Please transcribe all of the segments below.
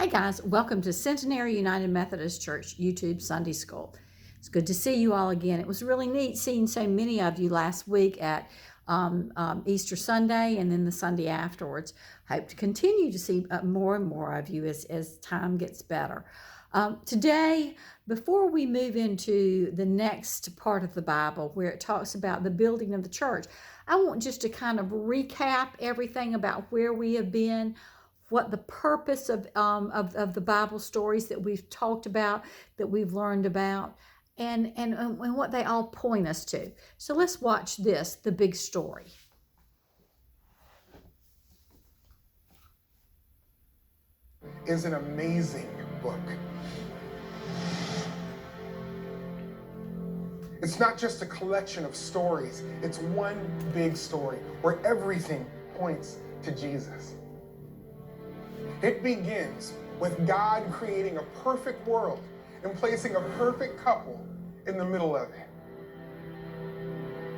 Hey guys, welcome to Centenary United Methodist Church YouTube Sunday School. It's good to see you all again. It was really neat seeing so many of you last week at Easter Sunday and then the Sunday afterwards. Hope to continue to see more and more of you as time gets better. Today, before we move into the next part of the Bible where it talks about the building of the church, I want just to kind of recap everything about where we have been, what the purpose of the Bible stories that we've talked about, that we've learned about, and what they all point us to. So let's watch this, the big story. Is an amazing book. It's not just a collection of stories. It's one big story where everything points to Jesus. It begins with God creating a perfect world and placing a perfect couple in the middle of it.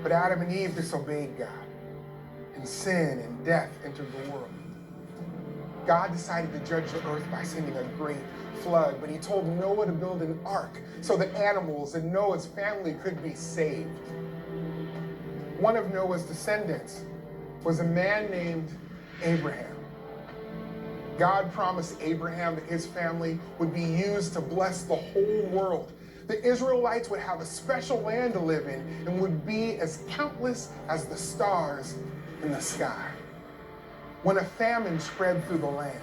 But Adam and Eve disobeyed God, and sin and death entered the world. God decided to judge the earth by sending a great flood, but he told Noah to build an ark so that animals and Noah's family could be saved. One of Noah's descendants was a man named Abraham. God promised Abraham that his family would be used to bless the whole world. The Israelites would have a special land to live in and would be as countless as the stars in the sky. When a famine spread through the land,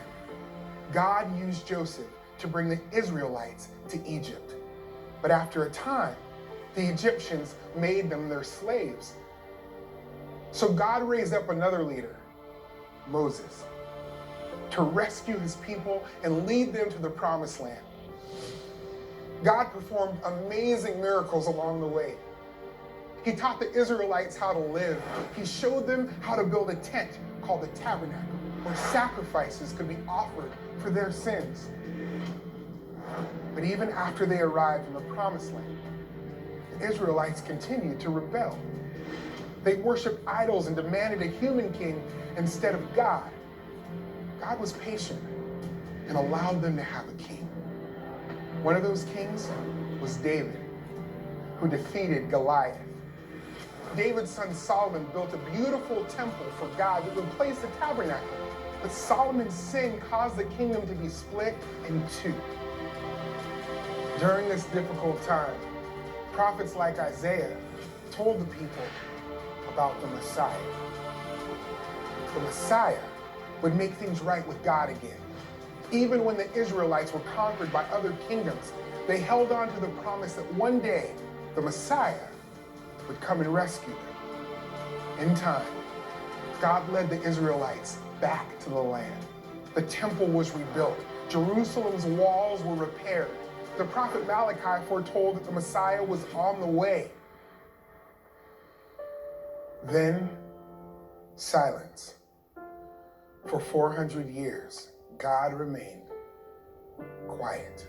God used Joseph to bring the Israelites to Egypt. But after a time, the Egyptians made them their slaves. So God raised up another leader, Moses, to rescue his people and lead them to the promised land. God performed amazing miracles along the way. He taught the Israelites how to live. He showed them how to build a tent called the tabernacle, where sacrifices could be offered for their sins. But even after they arrived in the promised land, the Israelites continued to rebel. They worshiped idols and demanded a human king instead of God. God was patient and allowed them to have a king. One of those kings was David, who defeated Goliath. David's son Solomon built a beautiful temple for God that would place the tabernacle. But Solomon's sin caused the kingdom to be split in two. During this difficult time, prophets like Isaiah told the people about the Messiah. The Messiah would make things right with God again. Even when the Israelites were conquered by other kingdoms, they held on to the promise that one day the Messiah would come and rescue them. In time, God led the Israelites back to the land. The temple was rebuilt. Jerusalem's walls were repaired. The prophet Malachi foretold that the Messiah was on the way. Then, silence. For 400 years, God remained quiet.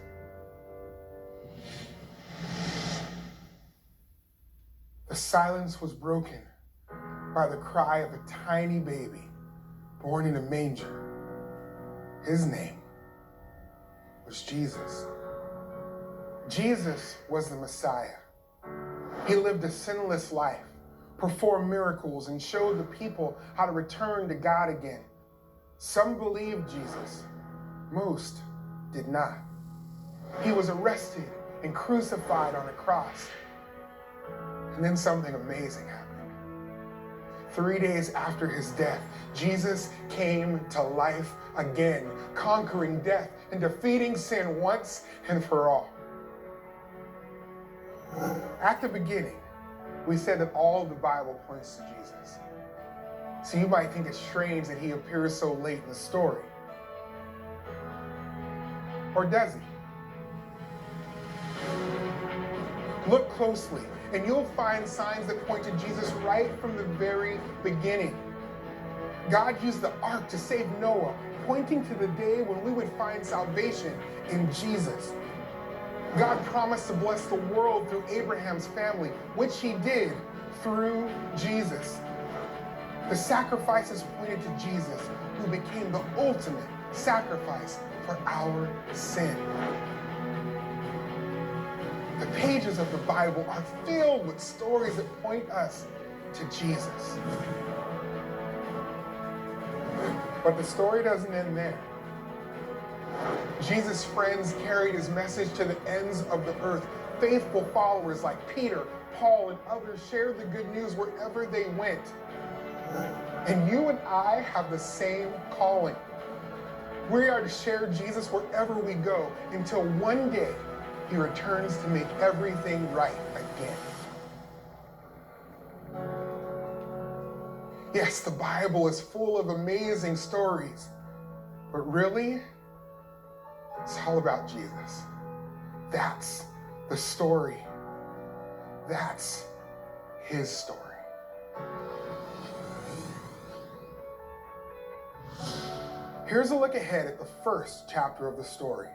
The silence was broken by the cry of a tiny baby born in a manger. His name was Jesus. Jesus was the Messiah. He lived a sinless life, performed miracles, and showed the people how to return to God again. Some believed Jesus, most did not. He was arrested and crucified on a cross. And then something amazing happened. 3 days after his death, Jesus came to life again, conquering death and defeating sin once and for all. At the beginning, we said that all of the Bible points to Jesus. So you might think it's strange that he appears so late in the story. Or does he? Look closely, and you'll find signs that point to Jesus right from the very beginning. God used the ark to save Noah, pointing to the day when we would find salvation in Jesus. God promised to bless the world through Abraham's family, which he did through Jesus. The sacrifices pointed to Jesus, who became the ultimate sacrifice for our sin. The pages of the Bible are filled with stories that point us to Jesus. But the story doesn't end there. Jesus' friends carried his message to the ends of the earth. Faithful followers like Peter, Paul, and others shared the good news wherever they went. And you and I have the same calling. We are to share Jesus wherever we go until one day he returns to make everything right again. Yes, the Bible is full of amazing stories, but really, it's all about Jesus. That's the story. That's his story. Here's a look ahead at the first chapter of the story.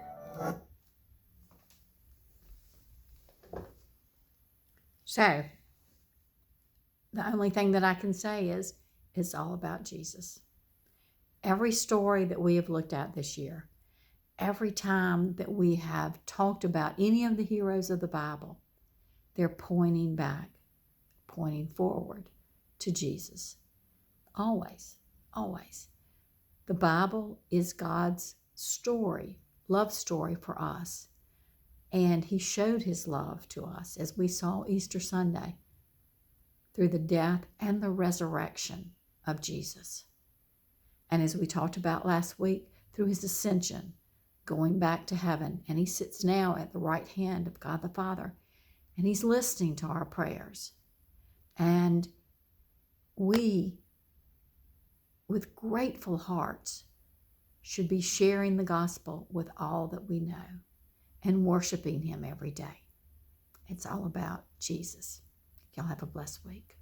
So, the only thing that I can say is it's all about Jesus. Every story that we have looked at this year, every time that we have talked about any of the heroes of the Bible, they're pointing back, pointing forward to Jesus. Always, always. The Bible is God's story, love story for us. And he showed his love to us, as we saw Easter Sunday, through the death and the resurrection of Jesus. And as we talked about last week, through his ascension, going back to heaven. And he sits now at the right hand of God the Father. And he's listening to our prayers. And we, with grateful hearts, should be sharing the gospel with all that we know and worshiping him every day. It's all about Jesus. Y'all have a blessed week.